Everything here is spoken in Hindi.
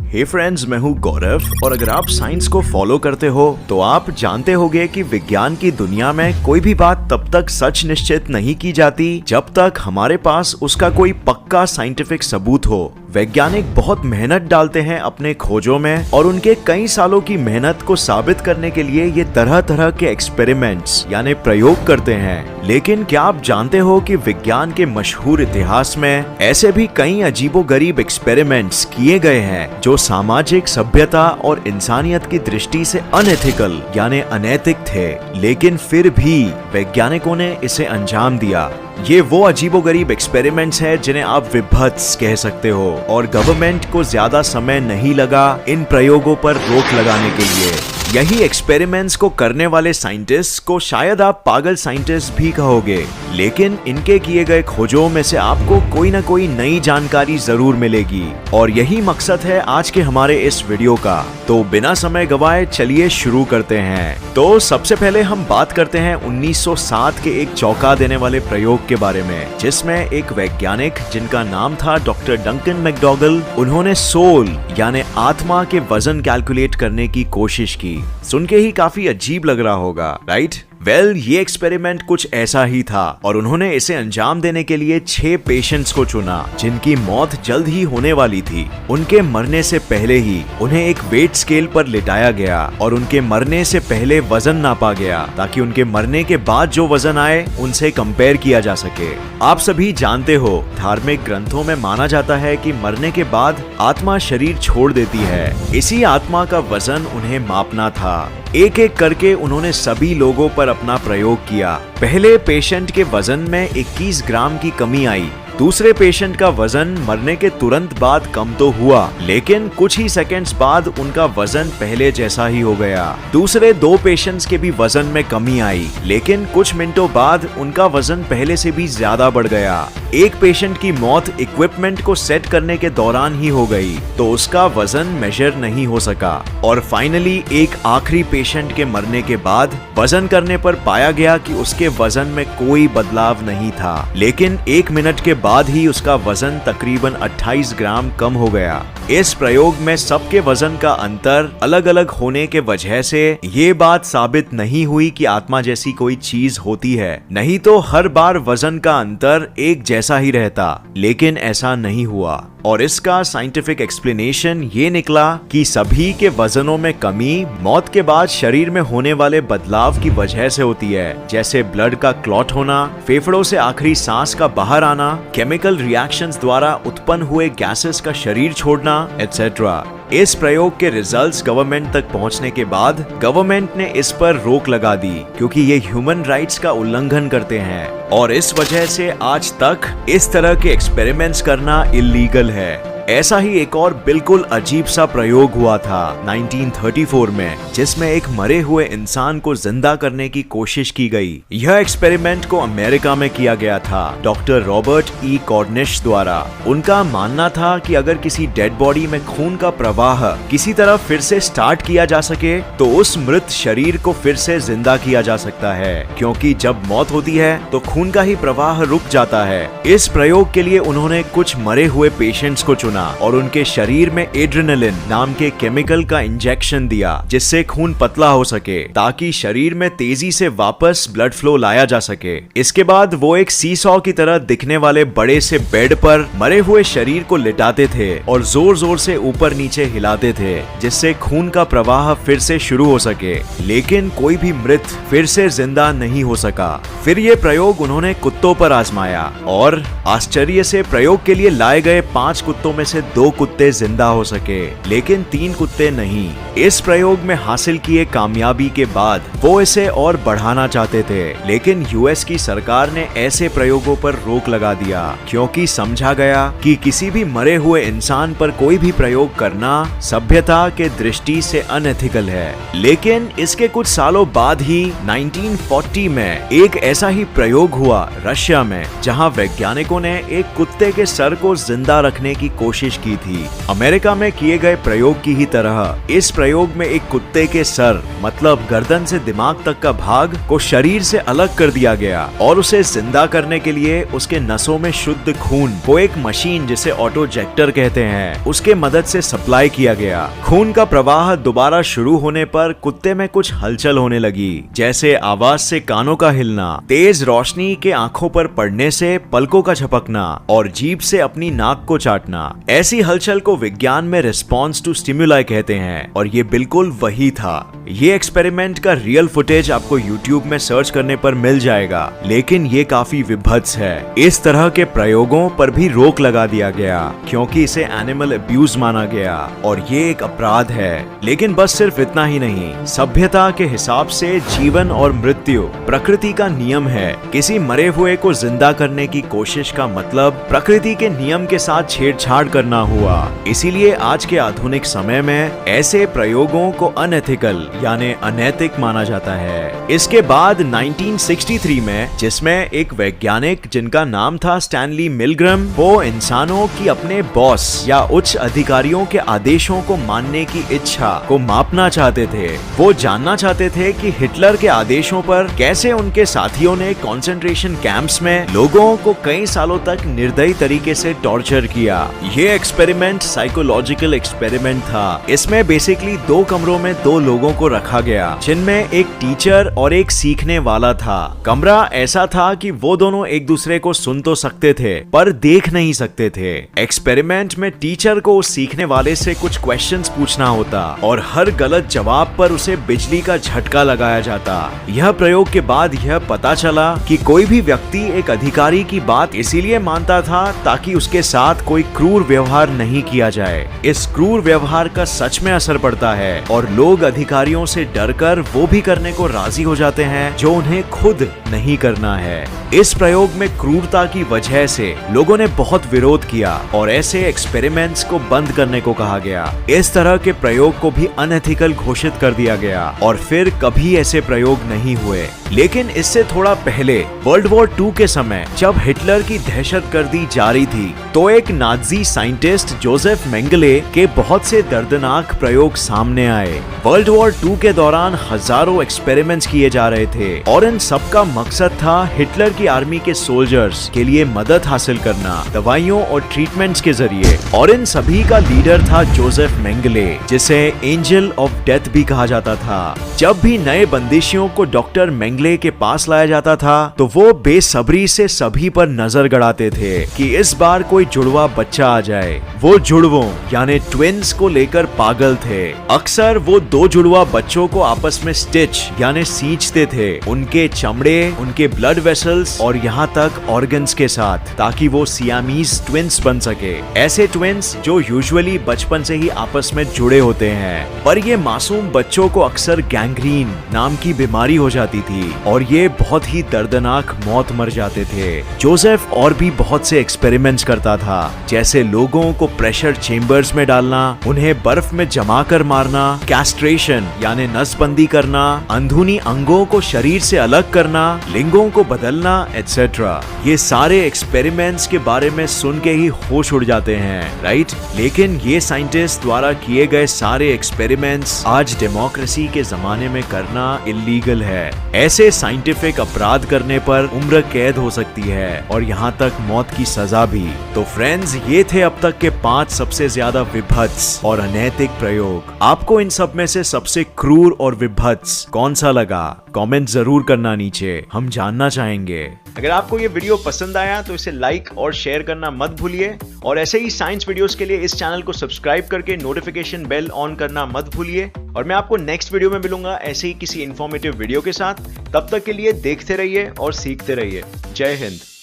हे फ्रेंड्स, मैं हूँ गौरव और अगर आप साइंस को फॉलो करते हो तो आप जानते होंगे कि विज्ञान की दुनिया में कोई भी बात तब तक सच निश्चित नहीं की जाती जब तक हमारे पास उसका कोई पक्का साइंटिफिक सबूत हो। वैज्ञानिक बहुत मेहनत डालते हैं अपने खोजों में और उनके कई सालों की मेहनत को साबित करने के लिए ये तरह तरह के एक्सपेरिमेंट्स यानी प्रयोग करते हैं। लेकिन क्या आप जानते हो कि विज्ञान के मशहूर इतिहास में ऐसे भी कई अजीबोगरीब एक्सपेरिमेंट्स किए गए हैं जो सामाजिक सभ्यता और इंसानियत की दृष्टि से अनएथिकल यानी अनैतिक थे, लेकिन फिर भी वैज्ञानिकों ने इसे अंजाम दिया। ये वो अजीबोगरीब एक्सपेरिमेंट्स हैं जिन्हें आप विभत्स कह सकते हो और गवर्नमेंट को ज्यादा समय नहीं लगा इन प्रयोगों पर रोक लगाने के लिए। यही एक्सपेरिमेंट्स को करने वाले साइंटिस्ट को शायद आप पागल साइंटिस्ट भी कहोगे, लेकिन इनके किए गए खोजों में से आपको कोई ना कोई नई जानकारी जरूर मिलेगी और यही मकसद है आज के हमारे इस वीडियो का। तो बिना समय गवाए चलिए शुरू करते हैं। तो सबसे पहले हम बात करते हैं 1907 के एक चौंका देने वाले प्रयोग के बारे में, जिसमें एक वैज्ञानिक जिनका नाम था डॉक्टर डंकन मैकडॉगल, उन्होंने सोल यानी आत्मा के वजन कैलकुलेट करने की कोशिश की। सुन के ही काफी अजीब लग रहा होगा, राइट? वेल, ये एक्सपेरिमेंट कुछ ऐसा ही था और उन्होंने इसे अंजाम देने के लिए 6 पेशेंट्स को चुना जिनकी मौत जल्द ही होने वाली थी। उनके मरने से पहले ही उन्हें एक वेट स्केल पर लिटाया गया और उनके मरने से पहले वजन नापा गया ताकि उनके मरने के बाद जो वजन आए उनसे कंपेयर किया जा सके। आप सभी जानते हो, धार्मिक ग्रंथों में माना जाता है कि मरने के बाद आत्मा शरीर छोड़ देती है। इसी आत्मा का वजन उन्हें मापना था। एक एक करके उन्होंने सभी लोगों पर अपना प्रयोग किया। पहले पेशेंट के वजन में 21 ग्राम की कमी आई। दूसरे पेशेंट का वजन मरने के तुरंत बाद कम तो हुआ, लेकिन कुछ ही सेकंड्स बाद उनका वजन पहले जैसा ही हो गया। दूसरे 2 पेशेंट्स के भी वजन में कमी आई, लेकिन कुछ मिनटों बाद उनका वजन पहले से भी ज्यादा बढ़ गया। एक पेशेंट की मौत इक्विपमेंट को सेट करने के दौरान ही हो गई, तो उसका वजन मेजर नहीं हो सका। और फाइनली एक आखिरी पेशेंट के मरने के बाद वजन करने पर पाया गया कि उसके वजन में कोई बदलाव नहीं था, लेकिन 1 मिनट के बाद ही उसका वजन तकरीबन 28 ग्राम कम हो गया। इस प्रयोग में सबके वजन का अंतर अलग अलग होने के वजह से ये बात साबित नहीं हुई कि आत्मा जैसी कोई चीज होती है, नहीं तो हर बार वजन का अंतर एक जैसा ही रहता, लेकिन ऐसा नहीं हुआ। और इसका साइंटिफिक एक्सप्लेनेशन ये निकला कि सभी के वजनों में कमी मौत के बाद शरीर में होने वाले बदलाव की वजह से होती है, जैसे ब्लड का क्लॉट होना, फेफड़ों से आखिरी सांस का बाहर आना, केमिकल रिएक्शंस द्वारा उत्पन्न हुए गैसेस का शरीर छोड़ना, एटसेट्रा। इस प्रयोग के रिजल्ट्स गवर्नमेंट तक पहुंचने के बाद गवर्नमेंट ने इस पर रोक लगा दी क्योंकि ये ह्यूमन राइट्स का उल्लंघन करते हैं और इस वजह से आज तक इस तरह के एक्सपेरिमेंट्स करना इल्लीगल है। ऐसा ही एक और बिल्कुल अजीब सा प्रयोग हुआ था 1934 में, जिसमें एक मरे हुए इंसान को जिंदा करने की कोशिश की गई। यह एक्सपेरिमेंट को अमेरिका में किया गया था डॉक्टर रॉबर्ट ई कॉर्निश द्वारा। उनका मानना था कि अगर किसी डेड बॉडी में खून का प्रवाह किसी तरह फिर से स्टार्ट किया जा सके तो उस मृत शरीर को फिर से जिंदा किया जा सकता है, क्योंकि जब मौत होती है तो खून का ही प्रवाह रुक जाता है। इस प्रयोग के लिए उन्होंने कुछ मरे हुए पेशेंट्स को चुना और उनके शरीर में एड्रेनालिन नाम के केमिकल का इंजेक्शन दिया, जिससे खून पतला हो सके ताकि शरीर में तेजी से वापस ब्लड फ्लो लाया जा सके। इसके बाद वो एक सीसॉ की तरह दिखने वाले बड़े से बेड पर मरे हुए शरीर को लिटाते थे और जोर जोर से ऊपर नीचे हिलाते थे, जिससे खून का प्रवाह फिर से शुरू हो सके, लेकिन कोई भी मृत फिर से जिंदा नहीं हो सका। फिर ये प्रयोग उन्होंने कुत्तों पर आजमाया और आश्चर्य से प्रयोग के लिए लाए गए 5 कुत्तों में से 2 कुत्ते जिंदा हो सके, लेकिन 3 कुत्ते नहीं। इस प्रयोग में हासिल किए कामयाबी के बाद वो इसे और बढ़ाना चाहते थे, लेकिन यूएस की सरकार ने ऐसे प्रयोगों पर रोक लगा दिया क्योंकि समझा गया कि किसी भी मरे हुए इंसान पर कोई भी प्रयोग करना सभ्यता के दृष्टि से अनएथिकल है। लेकिन इसके कुछ सालों बाद ही 1940 में एक ऐसा ही प्रयोग हुआ रशिया में, जहां वैज्ञानिकों ने एक कुत्ते के सर को जिंदा रखने की कोशिश कोशिश की थी। अमेरिका में किए गए प्रयोग की ही तरह इस प्रयोग में एक कुत्ते के सर मतलब गर्दन से दिमाग तक का भाग को शरीर से अलग कर दिया गया और उसे जिंदा करने के लिए उसके नसों में शुद्ध खून को एक मशीन जिसे ऑटोजेक्टर कहते हैं उसके मदद से सप्लाई किया गया। खून का प्रवाह दोबारा शुरू होने पर कुत्ते में कुछ हलचल होने लगी, जैसे आवाज से कानों का हिलना, तेज रोशनी के आंखों पर पड़ने से पलकों का झपकना और जीभ से अपनी नाक को चाटना। ऐसी हलचल को विज्ञान में रिस्पॉन्स टू स्टिमुलाई कहते हैं और ये बिल्कुल वही था। ये एक्सपेरिमेंट का रियल फुटेज आपको YouTube में सर्च करने पर मिल जाएगा, लेकिन ये काफी विभत्स है। इस तरह के प्रयोगों पर भी रोक लगा दिया गया क्योंकि इसे एनिमल अब्यूज माना गया और ये एक अपराध है। लेकिन बस सिर्फ इतना ही नहीं, सभ्यता के हिसाब से जीवन और मृत्यु प्रकृति का नियम है। किसी मरे हुए को जिंदा करने की कोशिश का मतलब प्रकृति के नियम के साथ छेड़छाड़ करना हुआ। इसीलिए आज के आधुनिक समय में ऐसे प्रयोगों को अनएथिकल यानी अनैतिक माना जाता है। इसके बाद 1963 में जिसमें एक वैज्ञानिक जिनका नाम था स्टैनली मिलग्रम, वो इंसानों की अपने बॉस या उच्च अधिकारियों के आदेशों को मानने की इच्छा को मापना चाहते थे। वो जानना चाहते थे कि हिटलर के आदेशों पर कैसे उनके साथियों ने कंसंट्रेशन कैंप्स में लोगों को कई सालों तक निर्दयी तरीके से टॉर्चर किया। ये एक्सपेरिमेंट साइकोलॉजिकल एक्सपेरिमेंट था। इसमें बेसिकली 2 कमरों में 2 लोगों को रखा गया जिनमें एक टीचर और एक सीखने वाला था। कमरा ऐसा था कि वो दोनों एक दूसरे को सुन तो सकते थे पर देख नहीं सकते थे। एक्सपेरिमेंट में टीचर को उस सीखने वाले से कुछ क्वेश्चंस पूछना होता और हर गलत जवाब पर उसे बिजली का झटका लगाया जाता। यह प्रयोग के बाद यह पता चला कि कोई भी व्यक्ति एक अधिकारी की बात इसीलिए मानता था ताकि उसके साथ कोई क्रूर व्यवहार नहीं किया जाए। इस क्रूर व्यवहार का सच में असर पड़ता है और लोग अधिकारियों से डरकर वो भी करने को राजी हो जाते हैं जो उन्हें खुद नहीं करना है। इस प्रयोग में क्रूरता की वजह से लोगों ने बहुत विरोध किया और ऐसे एक्सपेरिमेंट्स को बंद करने को कहा गया। इस तरह के प्रयोग को भी अनएथिकल घोषित कर दिया गया और फिर कभी ऐसे प्रयोग नहीं हुए। लेकिन इससे थोड़ा पहले वर्ल्ड वॉर 2 के समय जब हिटलर की दहशतगर्दी जारी थी तो एक नाजी साइंटिस्ट जोसेफ मेंगले के बहुत से दर्दनाक प्रयोग सामने आए। वर्ल्ड वॉर 2 के दौरान हजारों एक्सपेरिमेंट्स किए जा रहे थे और इन सब का मकसद था हिटलर की आर्मी के सोल्जर्स के लिए मदद हासिल करना दवाइयों और ट्रीटमेंट्स के जरिए। और इन सभी का लीडर था जोसेफ मेंगले, जिसे एंजल ऑफ डेथ भी कहा जाता था। जब भी नए बंदिशियों को डॉक्टर मेंगले के पास लाया जाता था तो वो बेसब्री से सभी पर नजर गड़ाते थे कि इस बार कोई जुड़वा बच्चा आ जाए। वो जुड़वों यानी ट्विन्स को लेकर पागल थे। अक्सर वो 2 जुड़वा बच्चों को आपस में स्टिच यानी सींचते थे, उनके चमड़े, उनके ब्लड वेसल्स और यहाँ तक ऑर्गन्स के साथ, ताकि वो सियामीज ट्विन्स बन सके। ऐसे ट्विन्स जो यूजुअली बचपन से ही आपस में जुड़े होते हैं, पर ये मासूम बच्चों को अक्सर गैंग्रीन नाम की बीमारी हो जाती थी और ये बहुत ही दर्दनाक मौत मर जाते थे। जोसेफ और भी बहुत से एक्सपेरिमेंट्स करता था, जैसे लोगों को प्रेशर चेम्बर्स में डालना, उन्हें बर्फ में जमा कर मारना, कैस्ट्रेशन यानी नसबंदी करना, अंदरूनी अंगों को शरीर से अलग करना, लिंगों को बदलना एटसेट्रा। ये सारे एक्सपेरिमेंट्स के बारे में सुन के ही होश उड़ जाते हैं, राइट? लेकिन ये साइंटिस्ट द्वारा किए गए सारे एक्सपेरिमेंट्स आज डेमोक्रेसी के जमाने में करना इलीगल है। ऐसे साइंटिफिक अपराध करने पर उम्र कैद हो सकती है और यहाँ तक मौत की सजा भी। तो फ्रेंड्स, ये थे अब तक के 5 सबसे ज्यादा विभत्स और अनैतिक प्रयोग। आपको इन सब में से सबसे क्रूर और विभत्स कौन सा लगा? कमेंट जरूर करना नीचे, हम जानना चाहेंगे। अगर आपको ये वीडियो पसंद आया तो इसे लाइक और शेयर करना मत भूलिए और ऐसे ही साइंस वीडियोस के लिए इस चैनल को सब्सक्राइब करके नोटिफिकेशन बेल ऑन करना मत भूलिए। और मैं आपको नेक्स्ट वीडियो में मिलूंगा ऐसे ही किसी इंफॉर्मेटिव वीडियो के साथ। तब तक के लिए देखते रहिए और सीखते रहिए। जय हिंद।